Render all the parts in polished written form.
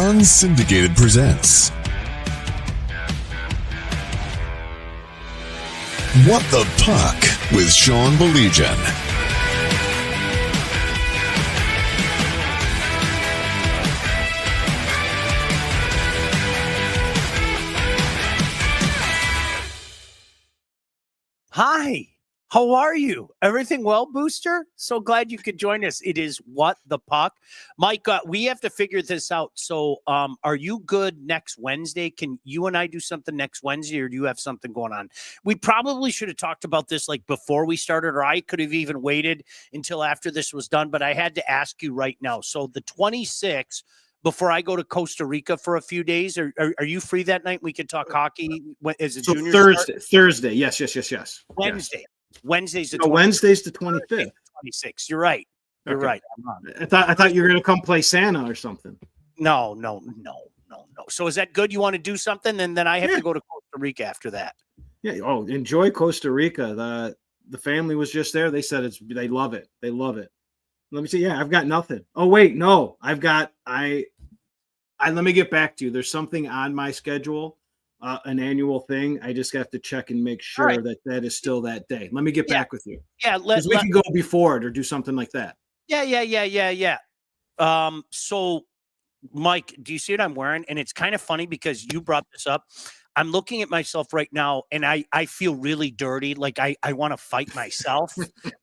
Unsyndicated presents What the Puck with Sean Baligian. Hi, how are you? Everything well, Booster? So glad you could join us. It is What the Puck. Mike, we have to figure this out. So are you good next Wednesday? Can you and I do something next Wednesday, or do you have something going on? We probably should have talked about this like before we started, or I could have even waited until after this was done, but I had to ask you right now. So the 26th, before I go to Costa Rica for a few days, are you free that night? We could talk hockey. Is it junior Thursday. Yes. Wednesday. Yes. Wednesday's the 25th. Wednesday's the 25th. 26th. You're right. You're Okay. right. I thought you were going to come play Santa or something. No. So is that good? You want to do something? And then I have to go to Costa Rica after that. Yeah. Oh, enjoy Costa Rica. The family was just there. They said they love it. They love it. Let me see. Yeah, I've got nothing. Oh, wait, no. Let me get back to you. There's something on my schedule, an annual thing. I just have to check and make sure that is still that day. Let me get back with you. Yeah, we can go before it or do something like that. Yeah. So, Mike, do you see what I'm wearing? And it's kind of funny because you brought this up. I'm looking at myself right now, and I feel really dirty. Like I want to fight myself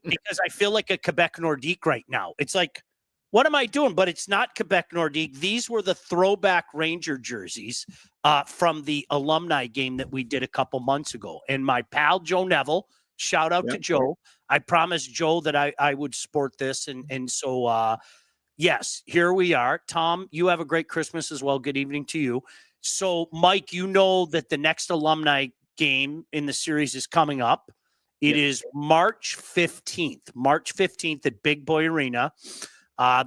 because I feel like a Quebec Nordique right now. It's like, what am I doing? But it's not Quebec Nordique. These were the throwback Ranger jerseys from the alumni game that we did a couple months ago. And my pal, Joe Neville, shout out to Joe. I promised Joe that I would sport this. And so, yes, here we are. Tom, you have a great Christmas as well. Good evening to you. So, Mike, you know that the next alumni game in the series is coming up. It is March 15th at Big Boy Arena.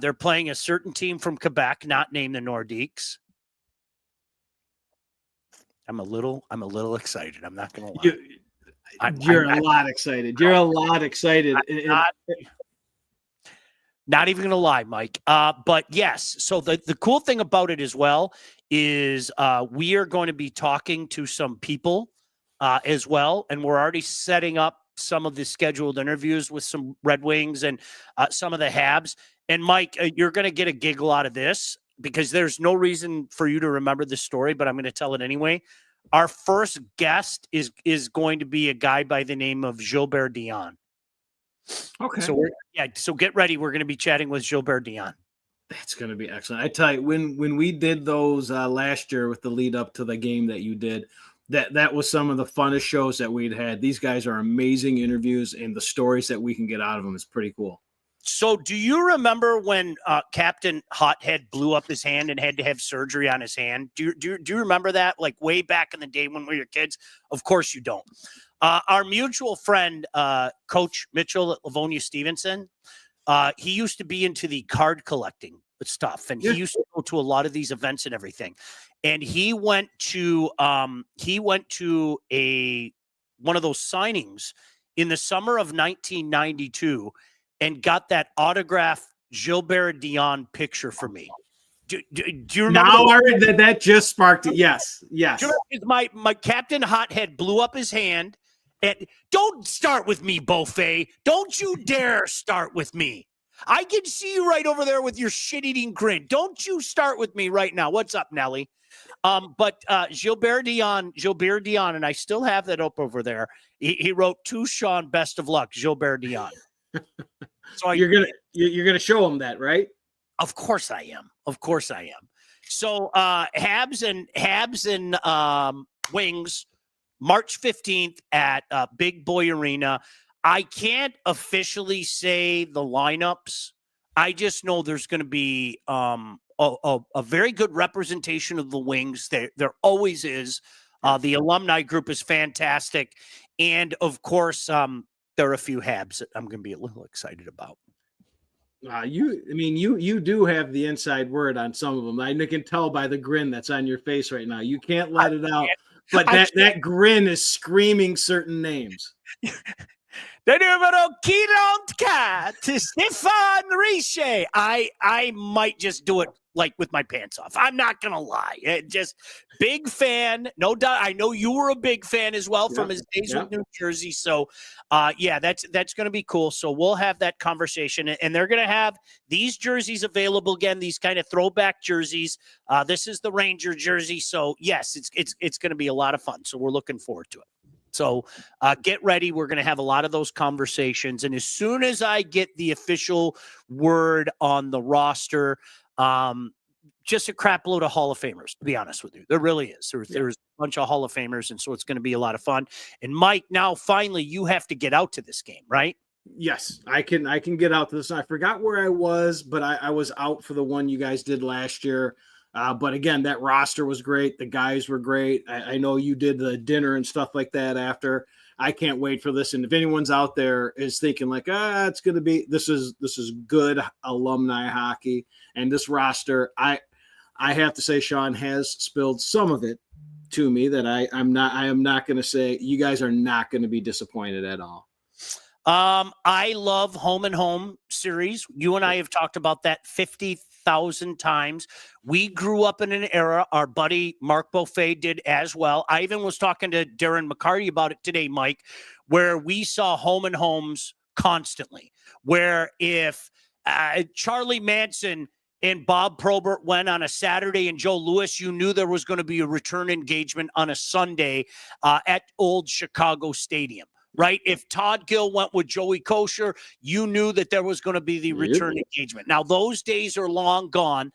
They're playing a certain team from Quebec, not named the Nordiques. I'm a little excited. I'm not going to lie. You're a lot excited. You're a lot excited. Not even going to lie, Mike. But yes, so the cool thing about it as well is we are going to be talking to some people as well, and we're already setting up some of the scheduled interviews with some Red Wings and some of the Habs. And Mike, you're going to get a giggle out of this because there's no reason for you to remember this story, but I'm going to tell it anyway. Our first guest is going to be a guy by the name of Gilbert Dion. Okay. So get ready. We're going to be chatting with Gilbert Dion. That's going to be excellent. I tell you, when we did those last year with the lead up to the game that you did, that was some of the funnest shows that we'd had. These guys are amazing interviews, and the stories that we can get out of them is pretty cool. So do you remember when Captain Hothead blew up his hand and had to have surgery on his hand? Do you remember that, like way back in the day when we were kids? Of course you don't. Our mutual friend, Coach Mitchell at Livonia Stevenson, he used to be into the card collecting stuff, and he used to go to a lot of these events and everything. And he went to one of those signings in the summer of 1992 and got that autographed Gilbert Dion picture for me. Do you remember? Now that just sparked it. Yes. My Captain Hothead blew up his hand. And don't start with me, Beaufet. Don't you dare start with me. I can see you right over there with your shit-eating grin. Don't you start with me right now. What's up, Nelly? But Gilbert Dion, and I still have that up over there. He wrote to Sean, best of luck, Gilbert Dion. So you're gonna show him that, right? Of course I am. So Habs and Wings, March 15th at Big Boy Arena. I can't officially say the lineups. I just know there's going to be a very good representation of the Wings. There always is. The alumni group is fantastic. And, of course, there are a few Habs that I'm going to be a little excited about. You do have the inside word on some of them. I can tell by the grin that's on your face right now. You can't let it out. But that grin is screaming certain names. The numero 44, Stéphane Richer. I might just do it like with my pants off. I'm not going to lie. Just big fan. No doubt. I know you were a big fan as well from his days with New Jersey. So, that's going to be cool. So we'll have that conversation, and they're going to have these jerseys available again, these kind of throwback jerseys. This is the Ranger jersey. So yes, it's going to be a lot of fun. So we're looking forward to it. So get ready. We're going to have a lot of those conversations. And as soon as I get the official word on the roster, just a crap load of Hall of Famers, to be honest with you. There really is. There's a bunch of Hall of Famers, and so it's going to be a lot of fun. And Mike, now finally you have to get out to this game, right? Yes, I can get out to this. I forgot where I was, but I was out for the one you guys did last year. But again, that roster was great. The guys were great. I know you did the dinner and stuff like that after. I can't wait for this. And if anyone's out there is thinking like, it's going to be, this is good alumni hockey. And this roster, I have to say, Sean has spilled some of it to me that I am not going to say, you guys are not going to be disappointed at all. I love home and home series. You and I have talked about that 50,000 times. We grew up in an era, our buddy Mark Beaufait did as well. I even was talking to Darren McCarty about it today, Mike, where we saw home and homes constantly, where if Charlie Manson and Bob Probert went on a Saturday and Joe Louis, you knew there was going to be a return engagement on a Sunday at Old Chicago Stadium. Right? If Todd Gill went with Joey Kosher, you knew that there was going to be the return engagement. Now, those days are long gone,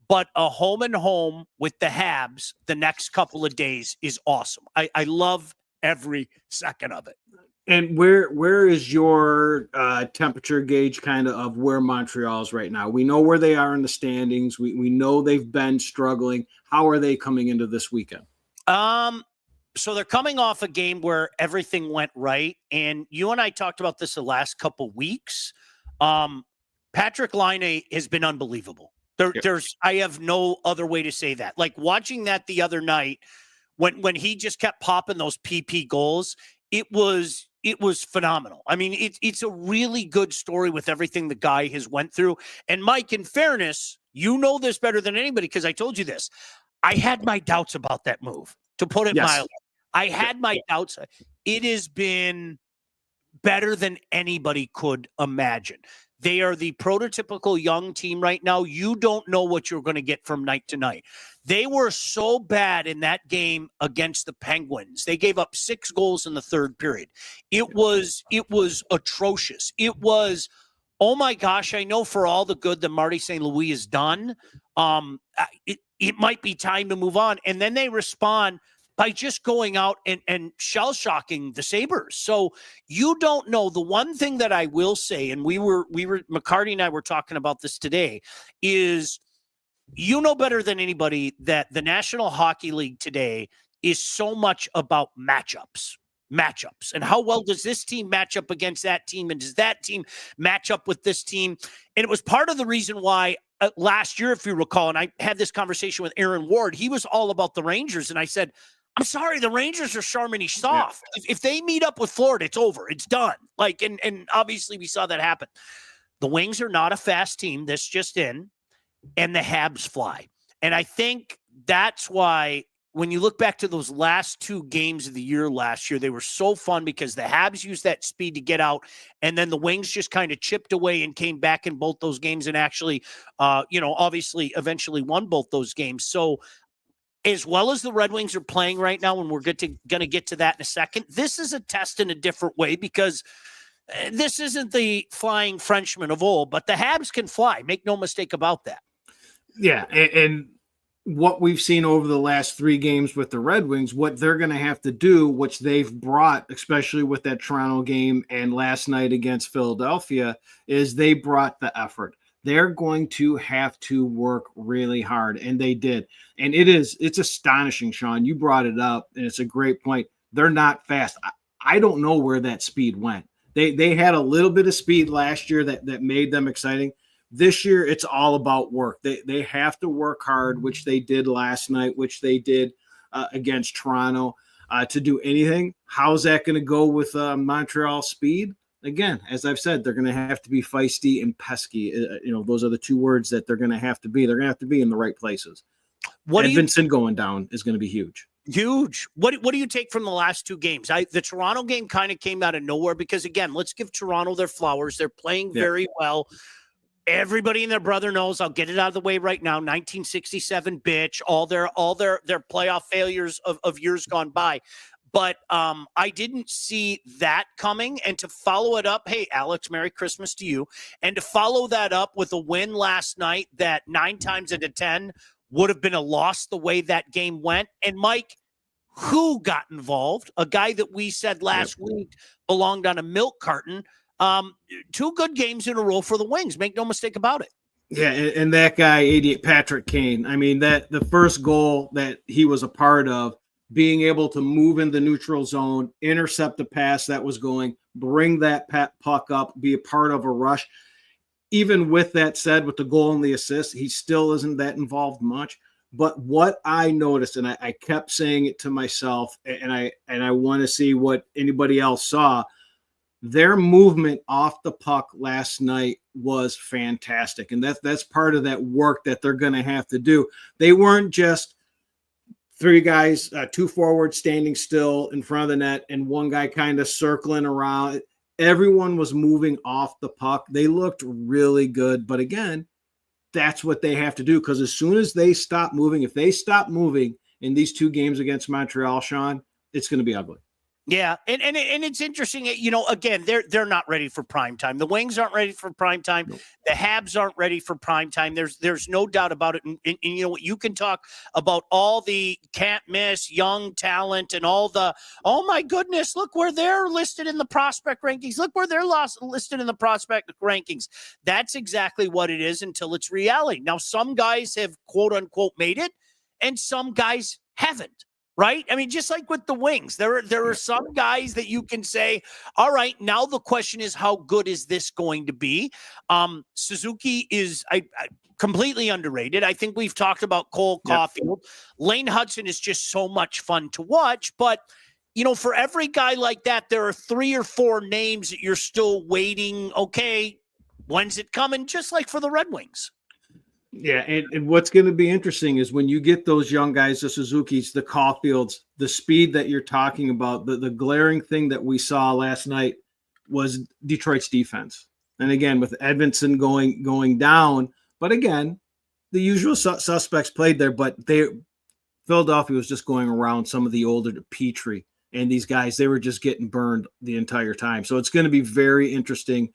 but a home and home with the Habs the next couple of days is awesome. I love every second of it. And where is your temperature gauge kind of where Montreal's right now? We know where they are in the standings. We know they've been struggling. How are they coming into this weekend? So they're coming off a game where everything went right. And you and I talked about this the last couple weeks. Patrick Laine has been unbelievable. I have no other way to say that. Like watching that the other night when he just kept popping those PP goals, it was phenomenal. I mean, it's a really good story with everything the guy has went through. And Mike, in fairness, you know this better than anybody because I told you this. I had my doubts about that move, to put it mildly. I had my doubts. It has been better than anybody could imagine. They are the prototypical young team right now. You don't know what you're going to get from night to night. They were so bad in that game against the Penguins. They gave up 6 goals in the third period. It was atrocious. It was, oh my gosh, I know for all the good that Marty St. Louis has done, it might be time to move on. And then they respond by just going out and shell-shocking the Sabres. So you don't know. The one thing that I will say, and we were McCarty and I were talking about this today, is you know better than anybody that the National Hockey League today is so much about matchups. And how well does this team match up against that team? And does that team match up with this team? And it was part of the reason why last year, if you recall, and I had this conversation with Aaron Ward, he was all about the Rangers. And I said, I'm sorry, the Rangers are Charmini soft. Yeah. If they meet up with Florida, it's over. It's done. And obviously we saw that happen. The Wings are not a fast team. This just in, and the Habs fly. And I think that's why when you look back to those last 2 games of the year last year, they were so fun because the Habs used that speed to get out, and then the Wings just kind of chipped away and came back in both those games and actually, obviously eventually won both those games. So as well as the Red Wings are playing right now, and we're going to get to that in a second, this is a test in a different way because this isn't the flying Frenchman of old, but the Habs can fly. Make no mistake about that. Yeah, and what we've seen over the last 3 games with the Red Wings, what they're going to have to do, which they've brought, especially with that Toronto game and last night against Philadelphia, is they brought the effort. They're going to have to work really hard, and they did. And it's astonishing, Sean. You brought it up, and it's a great point. They're not fast. I don't know where that speed went. They had a little bit of speed last year that made them exciting. This year, it's all about work. They have to work hard, which they did last night, which they did against Toronto. To do anything, how's that going to go with Montreal speed? again, as I've said, they're going to have to be feisty and pesky. Those are the two words that they're going to have to be. They're going to have to be in the right places. Edvinsson going down is going to be huge. Huge. What do you take from the last two games? The Toronto game kind of came out of nowhere because, again, let's give Toronto their flowers. They're playing very well. Everybody and their brother knows. I'll get it out of the way right now. 1967 bitch. All their playoff failures of years gone by. But I didn't see that coming. And to follow it up, hey, Alex, Merry Christmas to you. And to follow that up with a win last night that 9 times out of 10 would have been a loss the way that game went. And Mike, who got involved? A guy that we said last week belonged on a milk carton. 2 good games in a row for the Wings. Make no mistake about it. Yeah, and that guy, 88, Patrick Kane. I mean, that the first goal that he was a part of, being able to move in the neutral zone, intercept the pass that was going, bring that puck up, be a part of a rush. Even with that said, with the goal and the assist, he still isn't that involved much. But what I noticed, and I kept saying it to myself, and I want to see what anybody else saw, their movement off the puck last night was fantastic. And that's part of that work that they're going to have to do. They weren't just 3 guys, 2 forwards standing still in front of the net and 1 guy kind of circling around. Everyone was moving off the puck. They looked really good. But again, that's what they have to do, because as soon as they stop moving, if they stop moving in these 2 games against Montreal, Sean, it's going to be ugly. Yeah, and it's interesting. Again, they're not ready for prime time. The Wings aren't ready for prime time. Nope. The Habs aren't ready for prime time. There's no doubt about it. And you know what? You can talk about all the can't miss young talent and all the, oh my goodness, look where they're listed in the prospect rankings. Look where they're listed in the prospect rankings. That's exactly what it is until it's reality. Now, some guys have quote unquote made it, and some guys haven't. Right? I mean, just like with the Wings, there are some guys that you can say, all right, now the question is, how good is this going to be? Suzuki is completely underrated. I think we've talked about Cole Caulfield. Lane Hudson is just so much fun to watch. But, for every guy like that, there are 3 or 4 names that you're still waiting. Okay, when's it coming? Just like for the Red Wings. Yeah, and what's going to be interesting is when you get those young guys, the Suzukis, the Caulfields, the speed that you're talking about, the glaring thing that we saw last night was Detroit's defense. And again, with Edvinsson going down, but again, the usual suspects played there, but Philadelphia was just going around some of the older Petrie and these guys. They were just getting burned the entire time. So it's going to be very interesting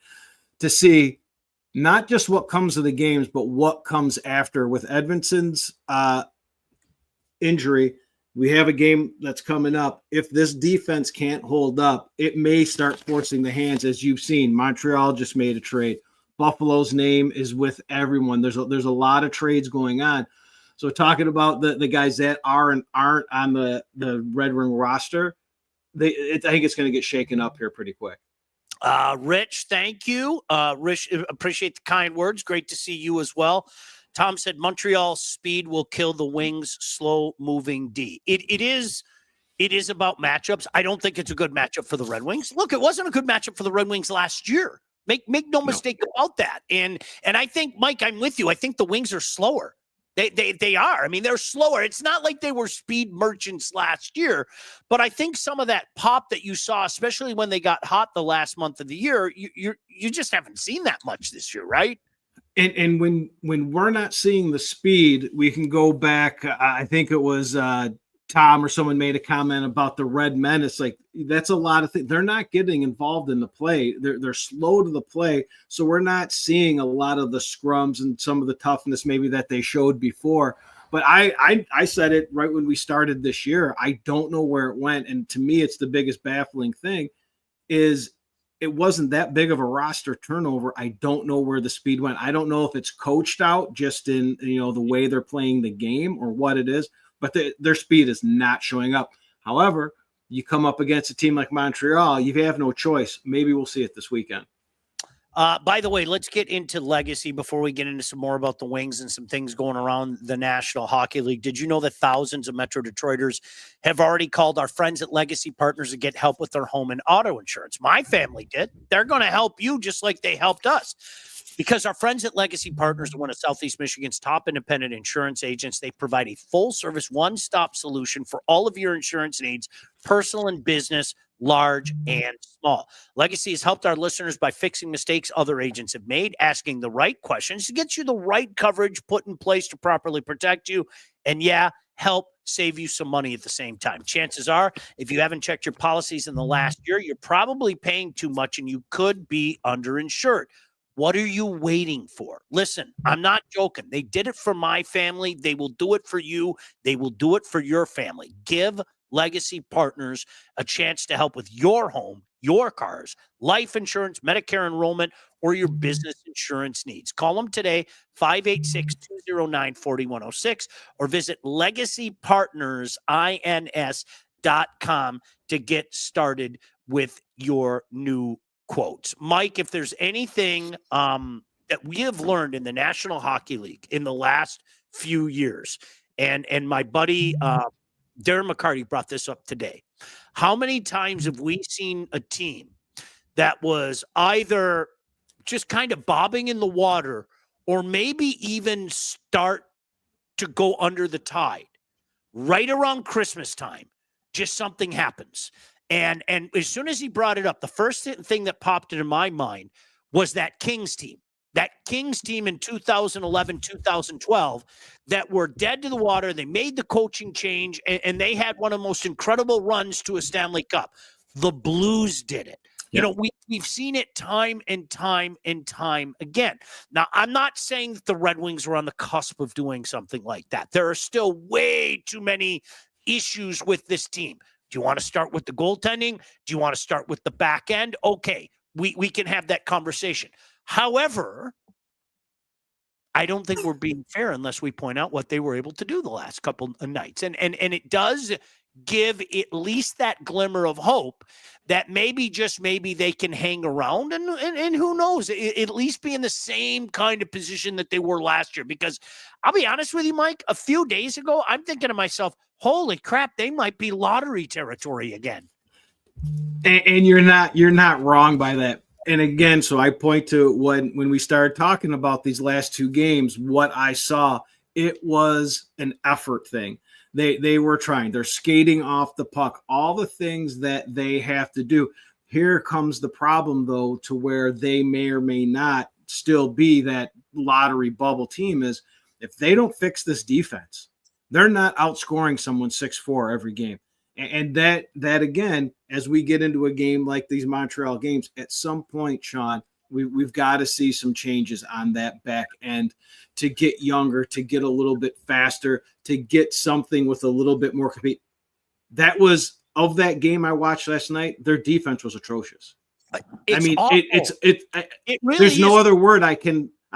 to see not just what comes of the games, but what comes after. With Edvinsson's injury, we have a game that's coming up. If this defense can't hold up, it may start forcing the hands, as you've seen. Montreal just made a trade. Buffalo's name is with everyone. There's a lot of trades going on. So talking about the guys that are and aren't on the Red Wing roster, I think it's going to get shaken up here pretty quick. Rich, thank you. Rich, appreciate the kind words. Great to see you as well. Tom said Montreal's speed will kill the Wings' slow-moving D. It is about matchups. I don't think it's a good matchup for the Red Wings. Look, it wasn't a good matchup for the Red Wings last year. Make no mistake about that. And I think, Mike, I'm with you. I think the Wings are slower. They are. I mean, they're slower. It's not like they were speed merchants last year, but I think some of that pop that you saw, especially when they got hot the last month of the year, you just haven't seen that much this year, right? And when we're not seeing the speed, we can go back. I think it was Tom or someone made a comment about the Red Men. It's like, that's a lot of things. They're not getting involved in the play. They're slow to the play. So we're not seeing a lot of the scrums and some of the toughness maybe that they showed before. But I said it right when we started this year. I don't know where it went. And to me, it's the biggest baffling thing is it wasn't that big of a roster turnover. I don't know where the speed went. I don't know if it's coached out just in, the way they're playing the game or what it is. But their speed is not showing up. However, you come up against a team like Montreal, you have no choice. Maybe we'll see it this weekend. By the way, let's get into legacy before we get into some more about the Wings and some things going around the National Hockey League. Did you know that thousands of Metro Detroiters have already called our friends at Legacy Partners to get help with their home and auto insurance? My family did. They're going to help you just like they helped us. Because our friends at Legacy Partners are one of Southeast Michigan's top independent insurance agents. They provide a full-service, one-stop solution for all of your insurance needs, personal and business, large and small. Legacy has helped our listeners by fixing mistakes other agents have made, asking the right questions to get you the right coverage put in place to properly protect you, and help save you some money at the same time. Chances are, if you haven't checked your policies in the last year, you're probably paying too much and you could be underinsured. What are you waiting for? Listen, I'm not joking. They did it for my family. They will do it for you. They will do it for your family. Give Legacy Partners a chance to help with your home, your cars, life insurance, Medicare enrollment, or your business insurance needs. Call them today, 586-209-4106, or visit legacypartnersins.com to get started with your new quotes. Mike, if there's anything that we have learned in the National Hockey League in the last few years, and my buddy Darren McCarty brought this up today. How many times have we seen a team that was either just kind of bobbing in the water or maybe even start to go under the tide right around Christmas time? Just something happens. And as soon as he brought it up, the first thing that popped into my mind was that Kings team. That Kings team in 2011, 2012 that were dead to the water. They made the coaching change, and they had one of the most incredible runs to a Stanley Cup. The Blues did it. You know, we've seen it time and time and time again. Now, I'm not saying that the Red Wings were on the cusp of doing something like that. There are still way too many issues with this team. Do you want to start with the goaltending? Do you want to start with the back end? Okay, we can have that conversation. However, I don't think we're being fair unless we point out what they were able to do the last couple of nights. And it does give at least that glimmer of hope that maybe, just maybe, they can hang around and who knows, at least be in the same kind of position that they were last year. Because I'll be honest with you, Mike, a few days ago, I'm thinking to myself, holy crap, they might be lottery territory again. And you're not wrong by that. And again, so I point to when we started talking about these last two games, what I saw, it was an effort thing. They were trying. They're skating off the puck, all the things that they have to do. Here comes the problem, though, to where they may or may not still be that lottery bubble team, is if they don't fix this defense, they're not outscoring someone 6-4 every game. And that again, as we get into a game like these Montreal games, at some point, Sean, we've got to see some changes on that back end to get younger, to get a little bit faster, to get something with a little bit more compete. That was, of that game I watched last night, their defense was atrocious. It's I mean, awful. it really there's no other word I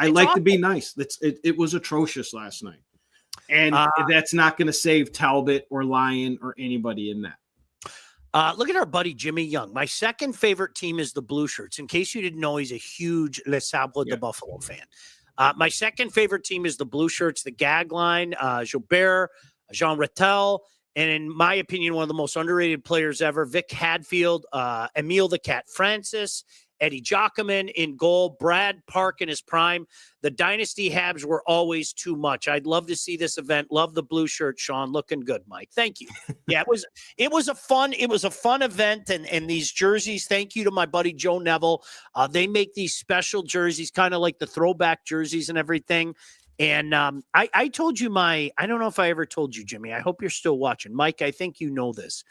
like awful. To be nice. It was atrocious last night. And that's not going to save Talbot or Lyon or anybody in that. Look at our buddy Jimmy Young. My second favorite team is the Blue Shirts. In case you didn't know, he's a huge Les Sables de Buffalo fan. My second favorite team is the Blue Shirts, the gag line, Gilbert, Jean Rattel, and in my opinion, one of the most underrated players ever, Vic Hadfield, Emile the Cat Francis, Eddie Jockerman in goal, Brad Park in his prime. The Dynasty Habs were always too much. I'd love to see this event. Love the blue shirt, Sean. Looking good, Mike. Thank you. Yeah, it was a fun event, and these jerseys, thank you to my buddy Joe Neville. They make these special jerseys, kind of like the throwback jerseys and everything. And I told you I don't know if I ever told you, Jimmy. I hope you're still watching. Mike, I think you know this.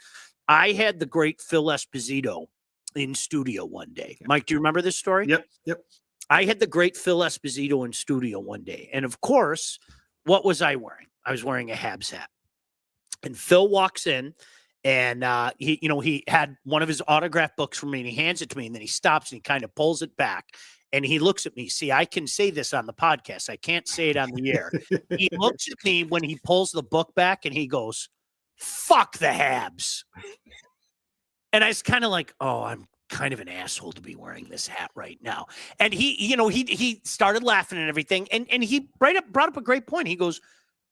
I had the great Phil Esposito in studio one day. Mike, do you remember this story? Yep. I had the great Phil Esposito in studio one day. And of course, what was I wearing? I was wearing a Habs hat. And Phil walks in and he had one of his autograph books for me and he hands it to me and then he stops and he kind of pulls it back and he looks at me. See, I can say this on the podcast. I can't say it on the air. He looks at me when he pulls the book back and he goes, "Fuck the Habs." And I was kind of like, oh, I'm kind of an asshole to be wearing this hat right now. And he started laughing and everything. And he brought up a great point. He goes,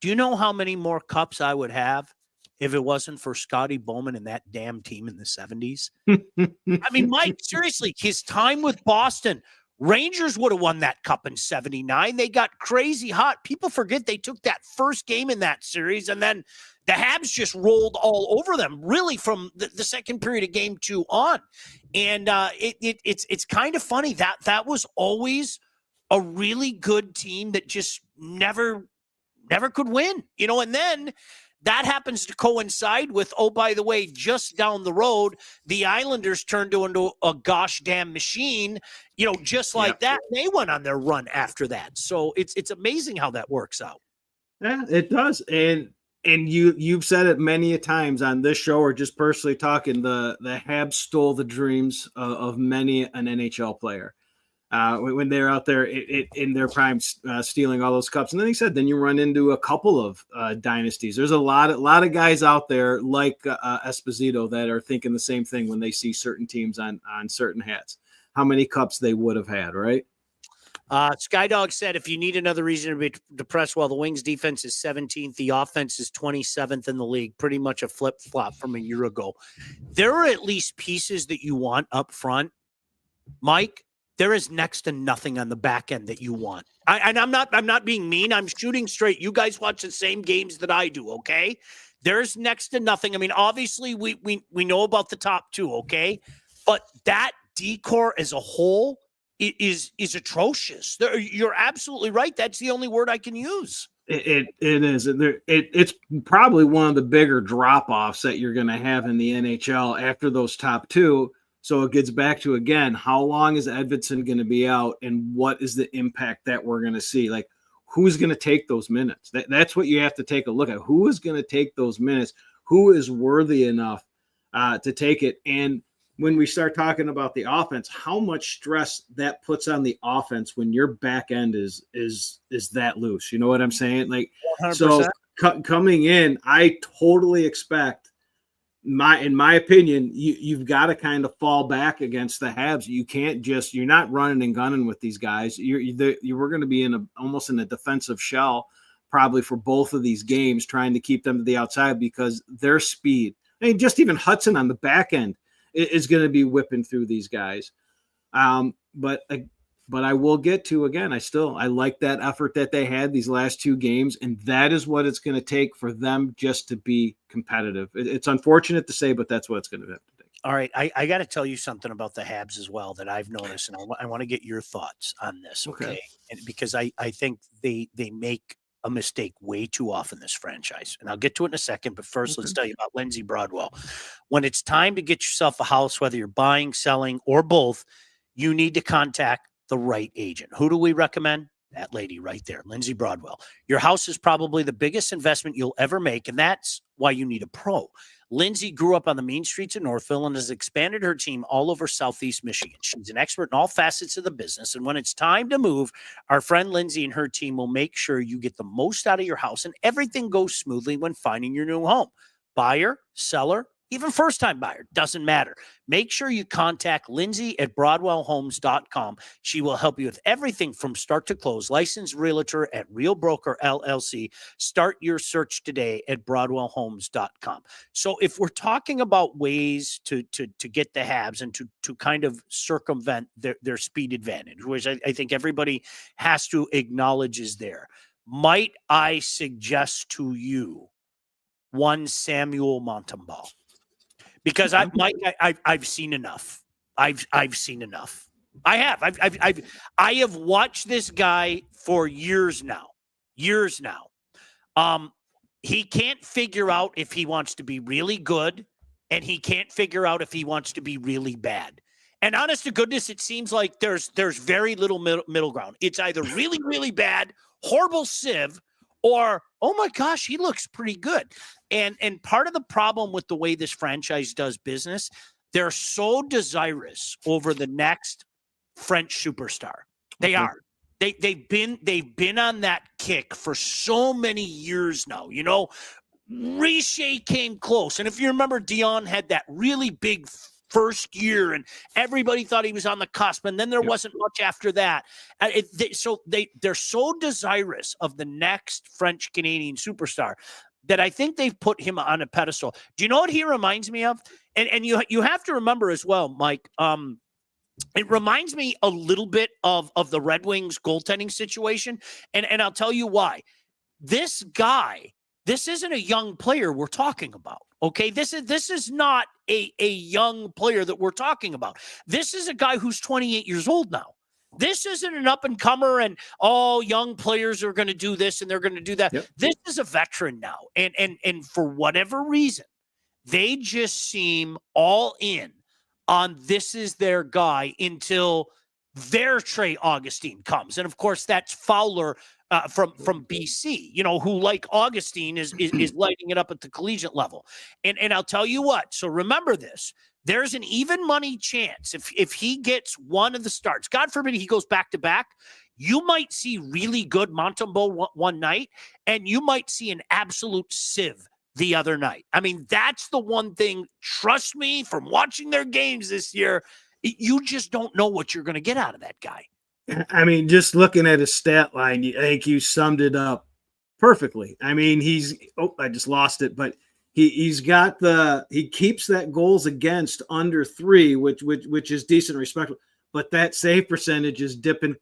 do you know how many more cups I would have if it wasn't for Scotty Bowman and that damn team in the 70s? I mean, Mike, seriously, his time with Boston, Rangers would have won that cup in 79. They got crazy hot. People forget they took that first game in that series, and then the Habs just rolled all over them, really, from the second period of game 2 on. And it's kind of funny that was always a really good team that just never could win, and then that happens to coincide with, oh, by the way, just down the road, the Islanders turned into a gosh damn machine, just like that. They went on their run after that. So it's amazing how that works out. Yeah, it does. And you've said it many a times on this show, or just personally talking, the Habs stole the dreams of many an NHL player. When they're out there in their prime, stealing all those cups. And then he said, then you run into a couple of dynasties. There's a lot of guys out there like Esposito that are thinking the same thing when they see certain teams on certain hats, how many cups they would have had, right? Skydog said, if you need another reason to be depressed, while the Wings defense is 17th, the offense is 27th in the league, pretty much a flip-flop from a year ago. There are at least pieces that you want up front, Mike. There is next to nothing on the back end that you want. I'm not being mean. I'm shooting straight. You guys watch the same games that I do, okay? There's next to nothing. I mean, obviously, we know about the top 2, okay? But that decor as a whole is atrocious. You're absolutely right. That's the only word I can use. It is. It's probably one of the bigger drop-offs that you're going to have in the NHL after those top 2. So it gets back to, again, how long is Edvinsson going to be out, and what is the impact that we're going to see? Like, who's going to take those minutes? That's what you have to take a look at. Who is going to take those minutes? Who is worthy enough to take it? And when we start talking about the offense, how much stress that puts on the offense when your back end is that loose. You know what I'm saying? Like, 100%. So coming in, I totally expect, in my opinion, you've got to kind of fall back against the Habs. You can't you're not running and gunning with these guys. You were going to be almost in a defensive shell probably for both of these games, trying to keep them to the outside because their speed. I mean, just even Hudson on the back end is going to be whipping through these guys. But I will get to, again, I like that effort that they had these last 2 games, and that is what it's going to take for them just to be competitive. It's unfortunate to say, but that's what it's going to have to take. All right. I got to tell you something about the Habs as well that I've noticed, and I want to get your thoughts on this, okay? And because I think they make a mistake way too often, this franchise. And I'll get to it in a second, but first let's tell you about Lindsay Broadwell. When it's time to get yourself a house, whether you're buying, selling, or both, you need to contact the right agent. Who do we recommend? That lady right there, Lindsay Broadwell. Your house is probably the biggest investment you'll ever make, and that's why you need a pro. Lindsay grew up on the mean streets of Northville and has expanded her team all over Southeast Michigan. She's an expert in all facets of the business, and when it's time to move, our friend Lindsay and her team will make sure you get the most out of your house and everything goes smoothly when finding your new home. Buyer, seller, even first-time buyer, doesn't matter. Make sure you contact Lindsay at BroadwellHomes.com. She will help you with everything from start to close. Licensed realtor at Real Broker LLC. Start your search today at BroadwellHomes.com. So if we're talking about ways to get the Habs and to kind of circumvent their speed advantage, which I think everybody has to acknowledge is there, might I suggest to you one Samuel Montembeault? Because I've seen enough. I've seen enough. I have watched this guy for years now. He can't figure out if he wants to be really good, and he can't figure out if he wants to be really bad. And honest to goodness, it seems like there's very little middle ground. It's either really, really bad, horrible sieve, or, oh my gosh, he looks pretty good. And part of the problem with the way this franchise does business, they're so desirous over the next French superstar. They are. They've been on that kick for so many years now. You know, Richer came close. And if you remember, Dion had that really big first year, and everybody thought he was on the cusp, and then there wasn't much after that. They're so desirous of the next French Canadian superstar that I think they've put him on a pedestal. Do you know what he reminds me of? And you have to remember as well, Mike. It reminds me a little bit of the Red Wings goaltending situation, and I'll tell you why. This guy, this isn't a young player we're talking about. Okay, this is not a young player that we're talking about. This is a guy who's 28 years old now. This isn't an up-and-comer and, young players are going to do this and they're going to do that. Yep. This is a veteran now. And for whatever reason, they just seem all in on this is their guy until their Trey Augustine comes. And, of course, that's Fowler from BC, who, like Augustine, is lighting it up at the collegiate level. And I'll tell you what, so remember this. There's an even money chance if he gets one of the starts, God forbid he goes back-to-back, you might see really good Montembeault one night, and you might see an absolute sieve the other night. I mean, that's the one thing, trust me, from watching their games this year, you just don't know what you're going to get out of that guy. I mean, just looking at his stat line, I think you summed it up perfectly. I mean, I just lost it, but he keeps that goals against under 3, which is decent, respectable. But that save percentage is dipping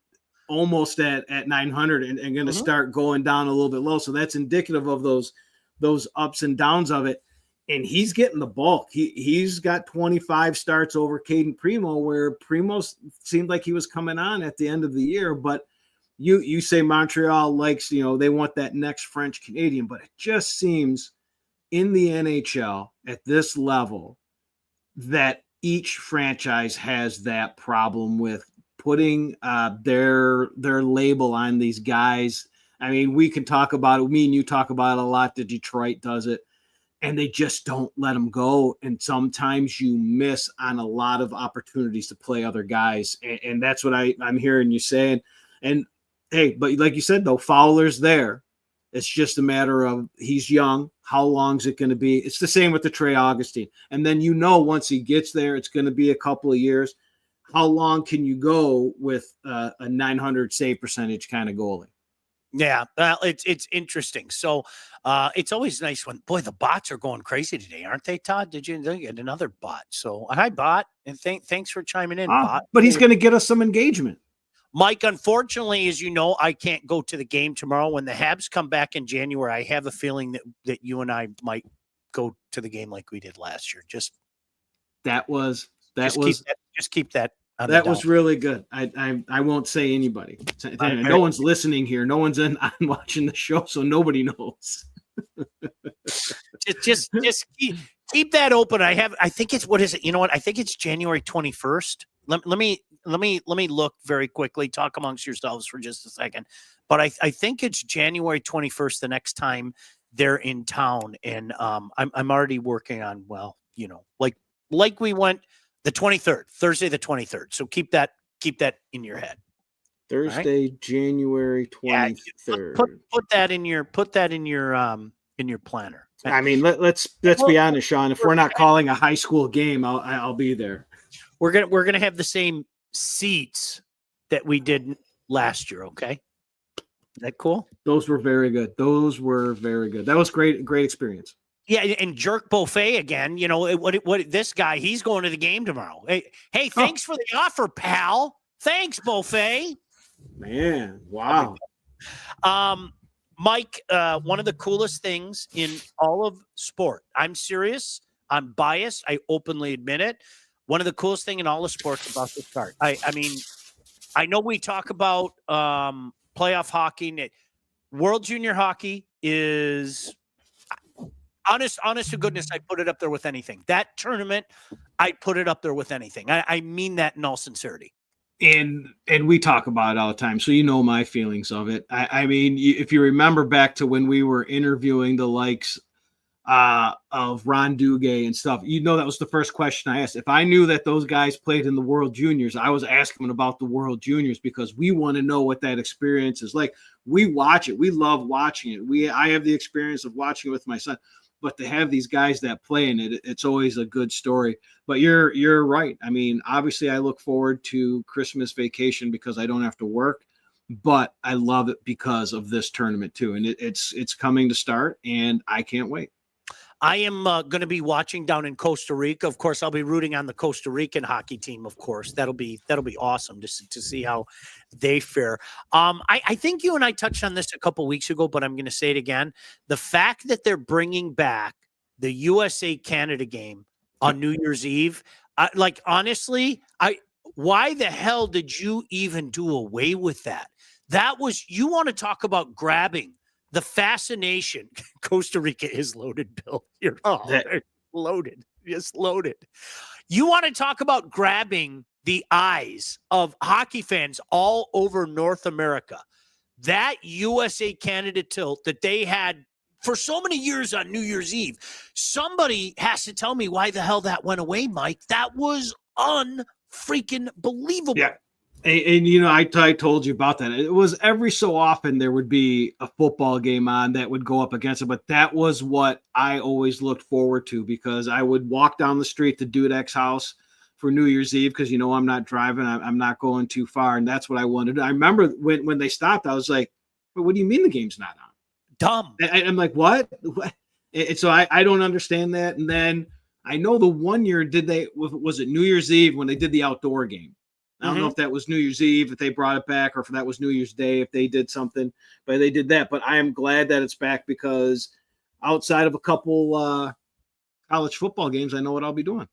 almost at 900 and going to start going down a little bit low. So that's indicative of those ups and downs of it. And he's getting the bulk. He's got 25 starts over Caden Primo, where Primo seemed like he was coming on at the end of the year. But you say Montreal likes, they want that next French Canadian, but it just seems in the NHL at this level that each franchise has that problem with putting their label on these guys. I mean, we can talk about it. Me and you talk about it a lot. That Detroit does it. And they just don't let them go. And sometimes you miss on a lot of opportunities to play other guys. And that's what I'm hearing you saying. And, hey, but like you said, though, Fowler's there. It's just a matter of he's young. How long is it going to be? It's the same with the Trey Augustine. And then once he gets there, it's going to be a couple of years. How long can you go with a 900 save percentage kind of goalie? Yeah, it's interesting. So it's always nice when, the bots are going crazy today, aren't they, Todd? Did you get another bot? So hi, bot, and thanks for chiming in, bot. But he's going to get us some engagement. Mike, unfortunately, as you know, I can't go to the game tomorrow. When the Habs come back in January, I have a feeling that you and I might go to the game like we did last year. Just keep that. That was really good. I won't say anybody. No one's listening here. No one's on watching the show, so nobody knows. just keep that open. I think it's, what is it? You know what? I think it's January 21st. Let me look very quickly. Talk amongst yourselves for just a second. But I think it's January 21st the next time they're in town, and I'm already working on, like we went the 23rd, Thursday the 23rd. So keep that in your head. Thursday, right? January 23rd. Yeah, put that in your planner. I mean, let's be honest, Sean. If we're not calling a high school game, I'll be there. We're gonna have the same seats that we did last year. Okay, is that cool? Those were very good. That was great experience. Yeah, and Jerk Buffet again. What this guy? He's going to the game tomorrow. Hey, thanks for the offer, pal. Thanks, Buffet. Man, wow. Mike, one of the coolest things in all of sport. I'm serious. I'm biased. I openly admit it. One of the coolest thing in all of sports about this card. I mean, I know we talk about playoff hockey. World Junior Hockey is. Honest to goodness, I put it up there with anything. That tournament, I put it up there with anything. I mean that in all sincerity. And we talk about it all the time, so you know my feelings of it. I mean, if you remember back to when we were interviewing the likes of Ron Duguay and stuff, that was the first question I asked. If I knew that those guys played in the World Juniors, I was asking them about the World Juniors because we want to know what that experience is like. We watch it. We love watching it. I have the experience of watching it with my son. But to have these guys that play in it, it's always a good story. But you're right. I mean, obviously, I look forward to Christmas vacation because I don't have to work. But I love it because of this tournament too, and it's coming to start, and I can't wait. I am going to be watching down in Costa Rica. Of course, I'll be rooting on the Costa Rican hockey team. Of course, that'll be awesome to see how they fare. I think you and I touched on this a couple weeks ago, but I'm going to say it again. The fact that they're bringing back the USA Canada game on New Year's Eve, like honestly, why the hell did you even do away with that? That was, you want to talk about grabbing the fascination. Costa Rica is loaded, Bill. You're loaded. Just loaded. You want to talk about grabbing the eyes of hockey fans all over North America. That USA Canada tilt that they had for so many years on New Year's Eve. Somebody has to tell me why the hell that went away, Mike. That was unfreaking believable. Yeah. And you know, I told you about that. It was every so often there would be a football game on that would go up against it. But that was what I always looked forward to, because I would walk down the street to Dudek's house for New Year's Eve because, you know, I'm not driving. I'm not going too far. And that's what I wanted. I remember when they stopped, I was like, well, what do you mean the game's not on? Dumb. I'm like, what? And so I don't understand that. And then I know the one year was it New Year's Eve when they did the outdoor game? I don't know if that was New Year's Eve, if they brought it back, or if that was New Year's Day, if they did something, but they did that. But I am glad that it's back, because outside of a couple college football games, I know what I'll be doing.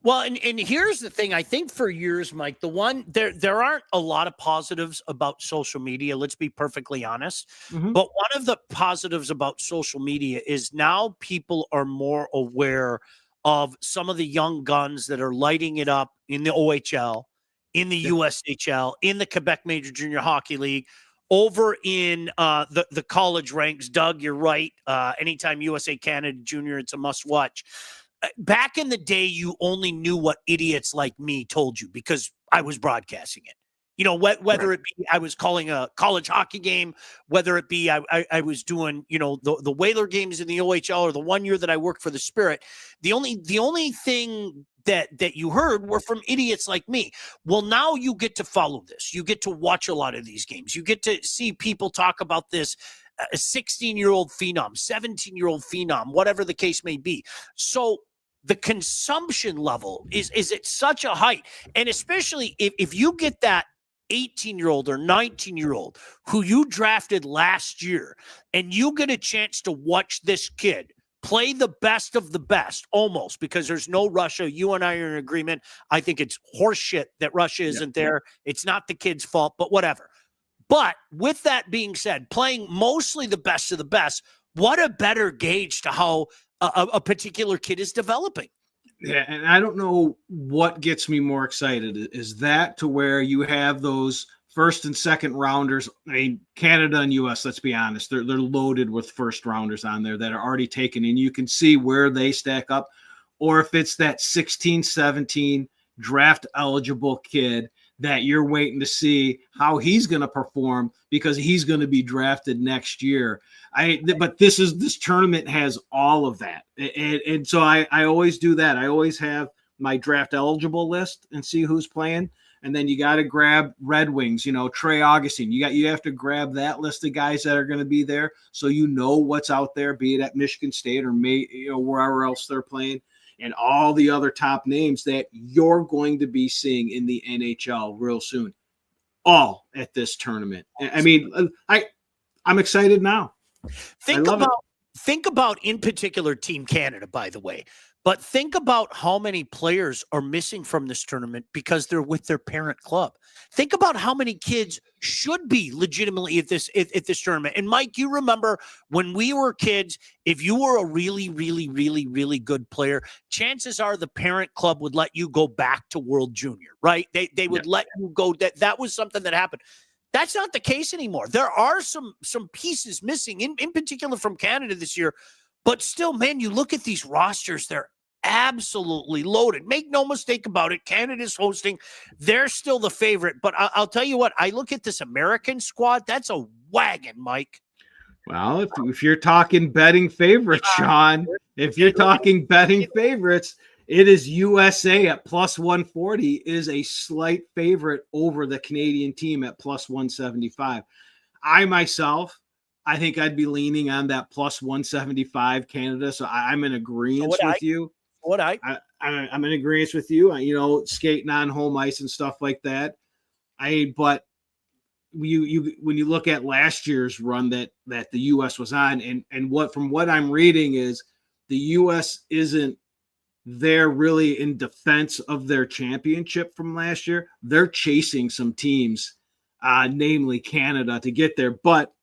Well, and here's the thing. I think for years, Mike, there aren't a lot of positives about social media. Let's be perfectly honest. Mm-hmm. But one of the positives about social media is now people are more aware of some of the young guns that are lighting it up in the OHL, in the USHL, in the Quebec Major Junior Hockey League, over in the college ranks. Doug, you're right. Anytime USA Canada Junior, it's a must watch. Back in the day, you only knew what idiots like me told you because I was broadcasting it. You know, whether it be I was calling a college hockey game, whether it be I was doing, you know, the Whaler games in the OHL, or the one year that I worked for the Spirit. The only thing that you heard were from idiots like me. Well, now you get to follow this. You get to watch a lot of these games. You get to see people talk about this. A 16-year-old phenom, 17-year-old phenom, whatever the case may be. So the consumption level is at such a height. And especially if you get that 18-year-old or 19-year-old who you drafted last year, and you get a chance to watch this kid play the best of the best, almost, because there's no Russia. You and I are in agreement. I think it's horseshit that Russia isn't there. It's not the kid's fault, but whatever. But with that being said, playing mostly the best of the best, what a better gauge to how a particular kid is developing. Yeah, and I don't know what gets me more excited. Is that to where you have those first and second rounders? I mean, Canada and US, let's be honest, they're loaded with first rounders on there that are already taken, and you can see where they stack up. Or if it's that 16, 17 draft eligible kid that you're waiting to see how he's going to perform because he's going to be drafted next year. But this tournament has all of that. And so I always do that. I always have my draft eligible list and see who's playing. And then you got to grab Red Wings, you know, Trey Augustine. You have to grab that list of guys that are going to be there, so you know what's out there, be it at Michigan State or wherever else they're playing, and all the other top names that you're going to be seeing in the NHL real soon, all at this tournament. I mean, I'm excited now. Think about in particular Team Canada, by the way, but think about how many players are missing from this tournament because they're with their parent club. Think about how many kids should be legitimately at this tournament. And Mike, you remember when we were kids, if you were a really, really, really, really good player, chances are the parent club would let you go back to World Junior, right? They would let you go. That was something that happened. That's not the case anymore. There are some pieces missing, in particular from Canada this year. But still, man, you look at these rosters, they're absolutely loaded. Make no mistake about it. Canada's hosting. They're still the favorite. But I'll tell you what, I look at this American squad, that's a wagon, Mike. Well, if you're talking betting favorites, Sean, if you're talking betting favorites, It is USA at plus 140 is a slight favorite over the Canadian team at plus 175. I myself, I think I'd be leaning on that plus 175 Canada. So I'm in agreement with you. I'm in agreement with you. You know, skating on home ice and stuff like that. But you when you look at last year's run that the U.S. was on, and from what I'm reading is the U.S. isn't there really in defense of their championship from last year. They're chasing some teams, namely Canada, to get there. But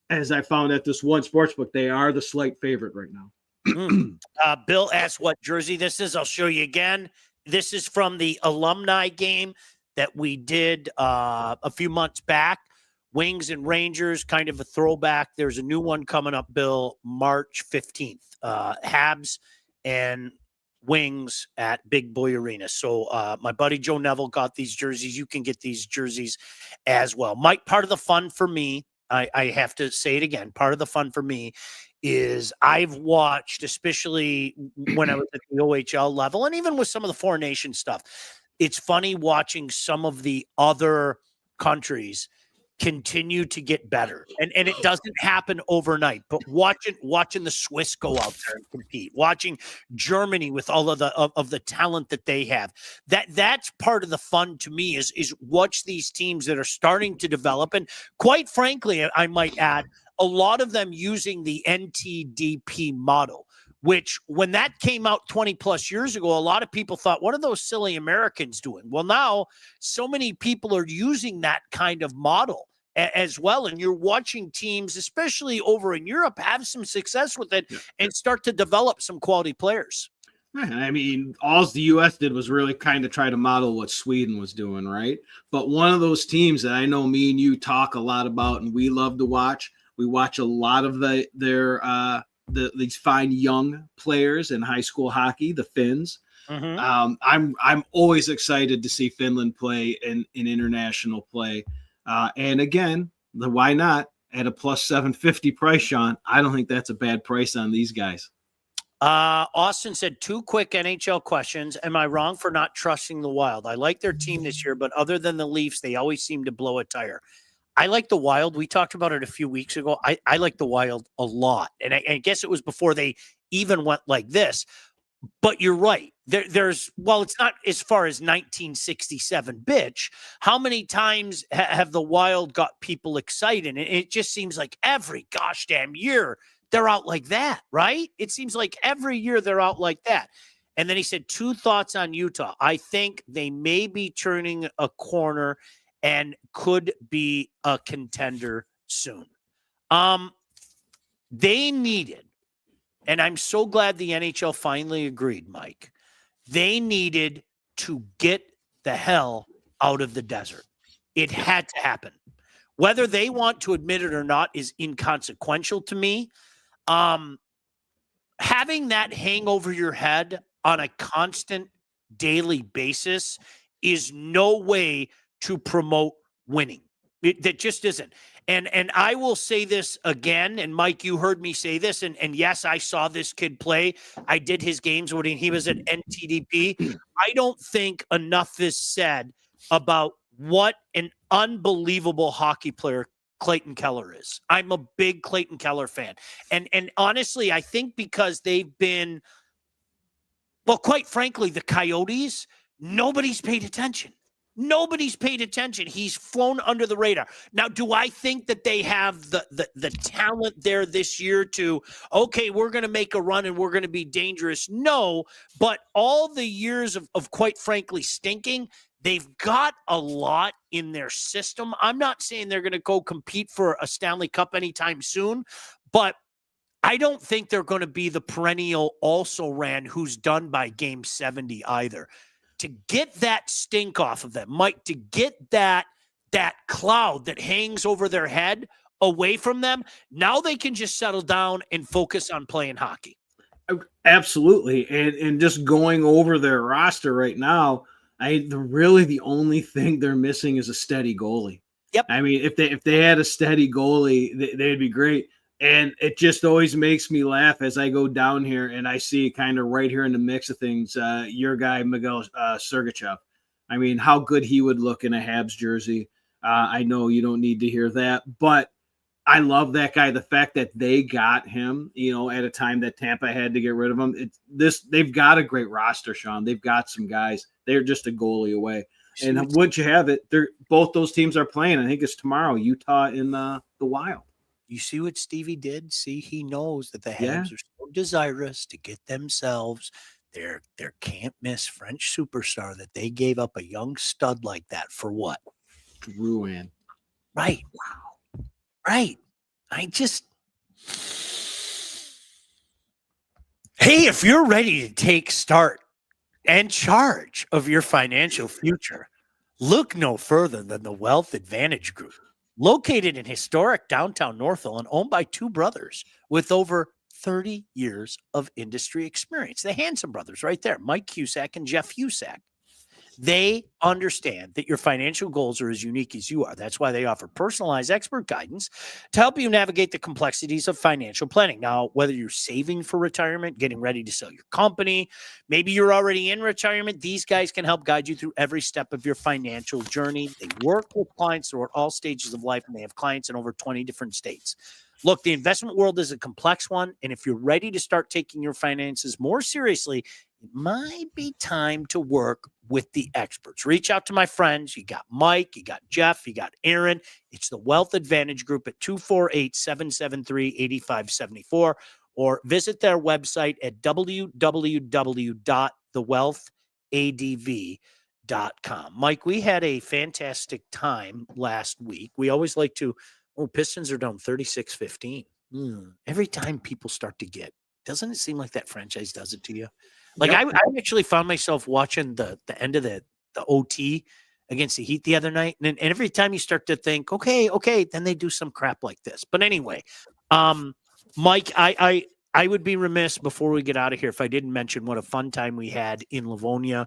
as I found at this one sportsbook, they are the slight favorite right now. Bill asked what jersey this is. I'll show you again. This is from the alumni game that we did a few months back. Wings and Rangers, kind of a throwback. There's a new one coming up, Bill, March 15th. Habs and Wings at Big Boy Arena. So my buddy Joe Neville got these jerseys. You can get these jerseys as well. Mike, part of the fun for me, I have to say it again, part of the fun for me is I've watched, especially when I was at the OHL level and even with some of the foreign nation stuff, it's funny watching some of the other countries continue to get better. And it doesn't happen overnight, but watching the Swiss go out there and compete, watching Germany with all of the talent that they have, that's part of the fun to me is watch these teams that are starting to develop. And quite frankly, I might add, a lot of them using the NTDP model, which when that came out 20 plus years ago, a lot of people thought, what are those silly Americans doing? Well, now so many people are using that kind of model as well. And you're watching teams, especially over in Europe, have some success with it and start to develop some quality players. I mean, all the U.S. did was really kind of try to model what Sweden was doing, right? But one of those teams that I know me and you talk a lot about and we love to watch, we watch a lot of these fine young players in high school hockey, the Finns. Mm-hmm. I'm always excited to see Finland play in international play. And again, why not at a plus 750 price, Sean? I don't think that's a bad price on these guys. Austin said 2 quick NHL questions. Am I wrong for not trusting the Wild? I like their team this year, but other than the Leafs, they always seem to blow a tire. I like the Wild. We talked about it a few weeks ago. I like the Wild a lot. And I guess it was before they even went like this. But you're right. There's it's not as far as 1967 bitch. How many times have the Wild got people excited? And it just seems like every gosh damn year they're out like that, right? It seems like every year they're out like that. And then he said 2 thoughts on Utah. I think they may be turning a corner and could be a contender soon. They needed, and I'm so glad the NHL finally agreed, Mike, they needed to get the hell out of the desert. It had to happen. Whether they want to admit it or not is inconsequential to me. Having that hang over your head on a constant daily basis is no way to promote winning. That just isn't. And I will say this again, and Mike, you heard me say this, and yes, I saw this kid play. I did his games when he was at NTDP. I don't think enough is said about what an unbelievable hockey player Clayton Keller is. I'm a big Clayton Keller fan. And honestly, I think because they've been, well, quite frankly, the Coyotes, nobody's paid attention. Nobody's paid attention. He's flown under the radar. Now, do I think that they have the talent there this year to, okay, we're going to make a run and we're going to be dangerous? No, but all the years of quite frankly stinking, they've got a lot in their system. I'm not saying they're going to go compete for a Stanley Cup anytime soon, but I don't think they're going to be the perennial also-ran who's done by game 70 either. To get that stink off of them, Mike, to get that cloud that hangs over their head away from them, now they can just settle down and focus on playing hockey. Absolutely. And just going over their roster right now, the only thing they're missing is a steady goalie. Yep. I mean, if they had a steady goalie, they'd be great. And it just always makes me laugh as I go down here and I see kind of right here in the mix of things, your guy, Miguel Sergachev. I mean, how good he would look in a Habs jersey. I know you don't need to hear that, but I love that guy. The fact that they got him, at a time that Tampa had to get rid of him. They've got a great roster, Sean. They've got some guys. They're just a goalie away. And once you have it, both those teams are playing. I think it's tomorrow, Utah in the Wild. You see what Stevie did? See, he knows that the Habs are so desirous to get themselves their can't-miss French superstar that they gave up a young stud like that for what? Ruin. Right. Wow. Right. Hey, if you're ready to take start and charge of your financial future, look no further than the Wealth Advantage Group. Located in historic downtown Northville and owned by two brothers with over 30 years of industry experience. The Handsome brothers right there, Mike Cusack and Jeff Cusack. They understand that your financial goals are as unique as you are. That's why they offer personalized expert guidance to help you navigate the complexities of financial planning. Now, whether you're saving for retirement, getting ready to sell your company, maybe you're already in retirement, these guys can help guide you through every step of your financial journey. They work with clients through all stages of life, and they have clients in over 20 different states. Look, the investment world is a complex one, and if you're ready to start taking your finances more seriously, it might be time to work with the experts. Reach out to my friends. You got Mike, you got Jeff, you got Aaron. It's the Wealth Advantage Group at 248-773-8574, or visit their website at www.thewealthadv.com. Mike, we had a fantastic time last week. We always like to, Pistons are down 36-15. Every time people start to doesn't it seem like that franchise does it to you? Like, yep. I actually found myself watching the end of the OT against the Heat the other night. And every time you start to think, okay, then they do some crap like this. But anyway, Mike, I would be remiss before we get out of here if I didn't mention what a fun time we had in Livonia,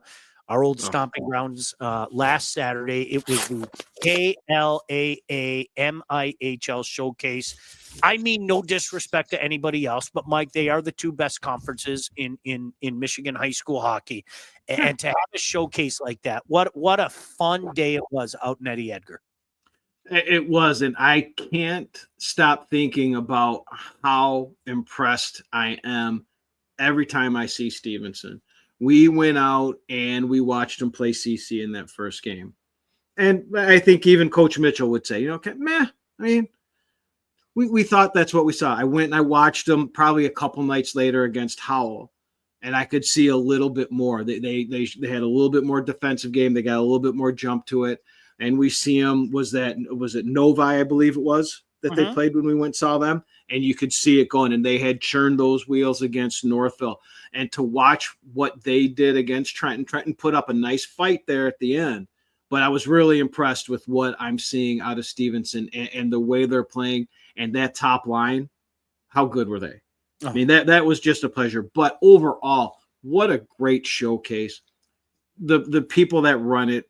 our old stomping grounds, last Saturday. It was the KLAA-MIHL showcase. I mean, no disrespect to anybody else, but Mike, they are the two best conferences in Michigan high school hockey. And to have a showcase like that, what a fun day it was out in Eddie Edgar. It was, and I can't stop thinking about how impressed I am every time I see Stevenson. We went out and we watched him play CC in that first game. And I think even Coach Mitchell would say, I mean, we thought that's what we saw. I went and I watched them probably a couple nights later against Howell, and I could see a little bit more. They had a little bit more defensive game. They got a little bit more jump to it. And we see them, was it Novi, I believe it was, that they played when we went and saw them? And you could see it going, and they had churned those wheels against Northville. And to watch what they did against Trenton put up a nice fight there at the end. But I was really impressed with what I'm seeing out of Stevenson and the way they're playing and that top line. How good were they? I mean, that was just a pleasure. But overall, what a great showcase. The people that run it,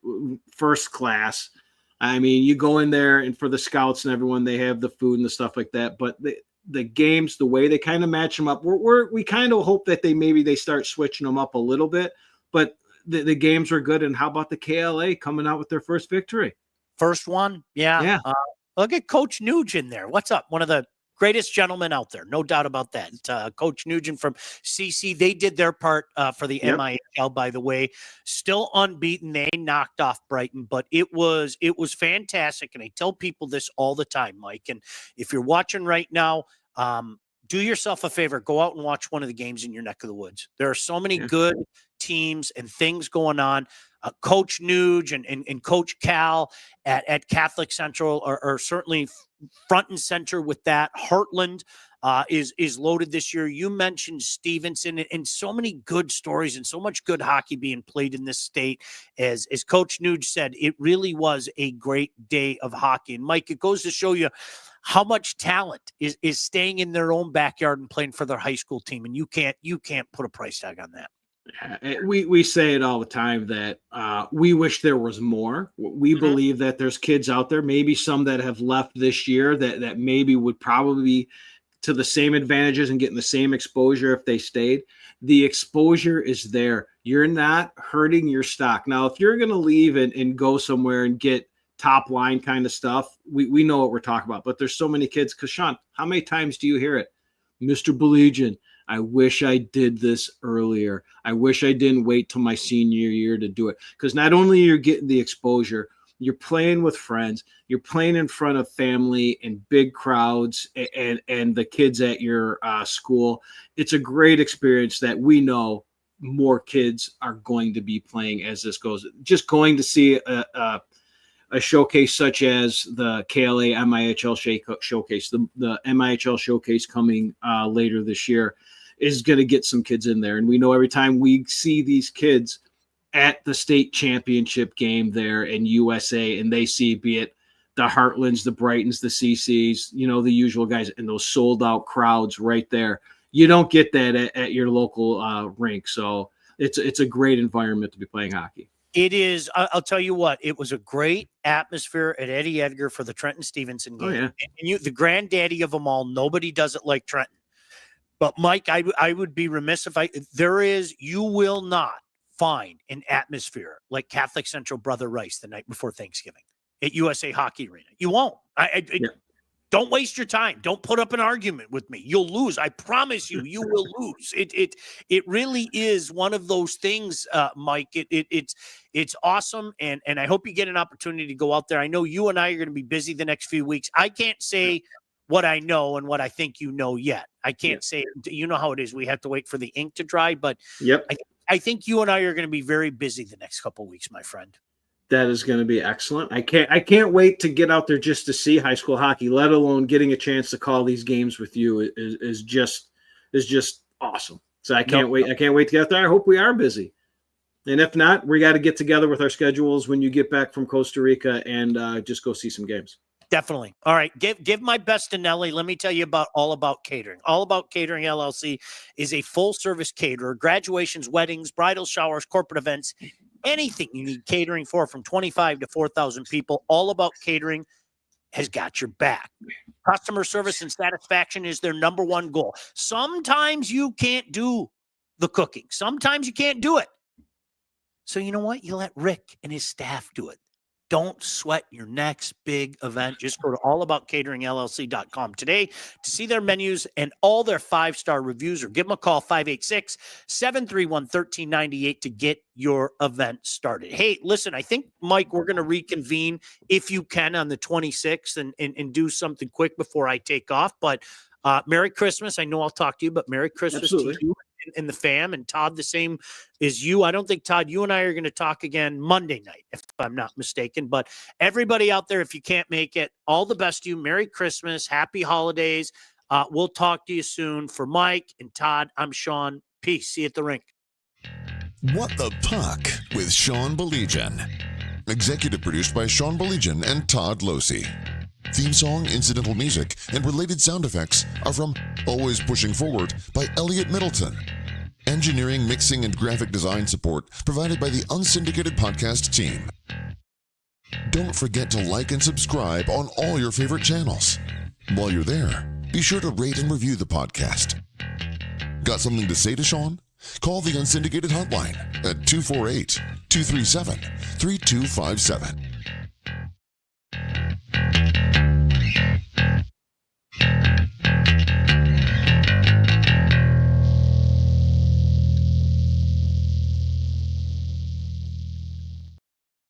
first class. I mean, you go in there, and for the scouts and everyone, they have the food and the stuff like that. But the games, the way they kind of match them up, we kind of hope that they start switching them up a little bit. But the games were good. And how about the KLA coming out with their first victory? First one, yeah. Look at Coach Nugent there. What's up? One of the greatest gentlemen out there, no doubt about that. Coach Nugent from CC, they did their part for the MIHL, by the way. Still unbeaten. They knocked off Brighton, but it was fantastic. And I tell people this all the time, Mike. And if you're watching right now, do yourself a favor. Go out and watch one of the games in your neck of the woods. There are so many good teams and things going on. Coach Nuge and Coach Cal at Catholic Central are certainly front and center with that. Heartland is loaded this year. You mentioned Stevenson, and so many good stories and so much good hockey being played in this state. As Coach Nuge said, it really was a great day of hockey. And Mike, it goes to show you how much talent is staying in their own backyard and playing for their high school team. And you can't put a price tag on that. We say it all the time that we wish there was more. We believe that there's kids out there, maybe some that have left this year that maybe would probably to the same advantages and getting the same exposure if they stayed. The exposure is there. You're not hurting your stock. Now, if you're going to leave and go somewhere and get top line kind of stuff, we know what we're talking about. But there's so many kids. Because, Sean, how many times do you hear it? Mr. Baligian, I wish I did this earlier. I wish I didn't wait till my senior year to do it. Because not only you're getting the exposure, you're playing with friends, you're playing in front of family and big crowds and the kids at your school. It's a great experience that we know more kids are going to be playing as this goes. Just going to see a showcase such as the KLA MIHL showcase, the MIHL showcase coming later this year is going to get some kids in there. And we know every time we see these kids at the state championship game there in USA, and they see, be it the Heartlands, the Brightons, the CCs, the usual guys, and those sold out crowds right there. You don't get that at your local rink. So it's a great environment to be playing hockey. It is. I'll tell you what, it was a great atmosphere at Eddie Edgar for the Trenton Stevenson game. Oh, yeah. And the granddaddy of them all, nobody does it like Trenton. But Mike, I would be remiss if you will not find an atmosphere like Catholic Central Brother Rice the night before Thanksgiving at USA Hockey Arena. You won't. Don't waste your time. Don't put up an argument with me. You'll lose. I promise you, you will lose. It really is one of those things, Mike. It's awesome, and I hope you get an opportunity to go out there. I know you and I are going to be busy the next few weeks. I can't say what I know and what I think you know yet. I can't say. You know how it is. We have to wait for the ink to dry, but I think you and I are going to be very busy the next couple of weeks, my friend. That is going to be excellent. I can't wait to get out there just to see high school hockey, let alone getting a chance to call these games with you is just awesome. So I can't wait. I can't wait to get out there. I hope we are busy. And if not, we got to get together with our schedules when you get back from Costa Rica and just go see some games. Definitely. All right. Give my best to Nelly. Let me tell you about All About Catering. All About Catering LLC is a full-service caterer. Graduations, weddings, bridal showers, corporate events, anything you need catering for, from 25 to 4,000 people. All About Catering has got your back. Customer service and satisfaction is their number one goal. Sometimes you can't do the cooking. Sometimes you can't do it. So you know what? You let Rick and his staff do it. Don't sweat your next big event. Just go to allaboutcateringllc.com today to see their menus and all their 5-star reviews, or give them a call, 586-731-1398 to get your event started. Hey, listen, I think, Mike, we're going to reconvene if you can on the 26th and do something quick before I take off. But Merry Christmas. I know I'll talk to you, but Merry Christmas to you and the fam, and Todd the same as you. I don't think, Todd, you and I are going to talk again Monday night, if I'm not mistaken. But everybody out there, if you can't make it, all the best to you. Merry Christmas. Happy holidays. We'll talk to you soon. For Mike and Todd, I'm Sean. Peace. See you at the rink. What the Puck with Sean Baligian. Executive produced by Sean Baligian and Todd Losey. Theme song, incidental music, and related sound effects are from Always Pushing Forward by Elliot Middleton. Engineering, mixing, and graphic design support provided by the Unsyndicated Podcast team. Don't forget to like and subscribe on all your favorite channels. While you're there, be sure to rate and review the podcast. Got something to say to Sean? Call the Unsyndicated hotline at 248-237-3257.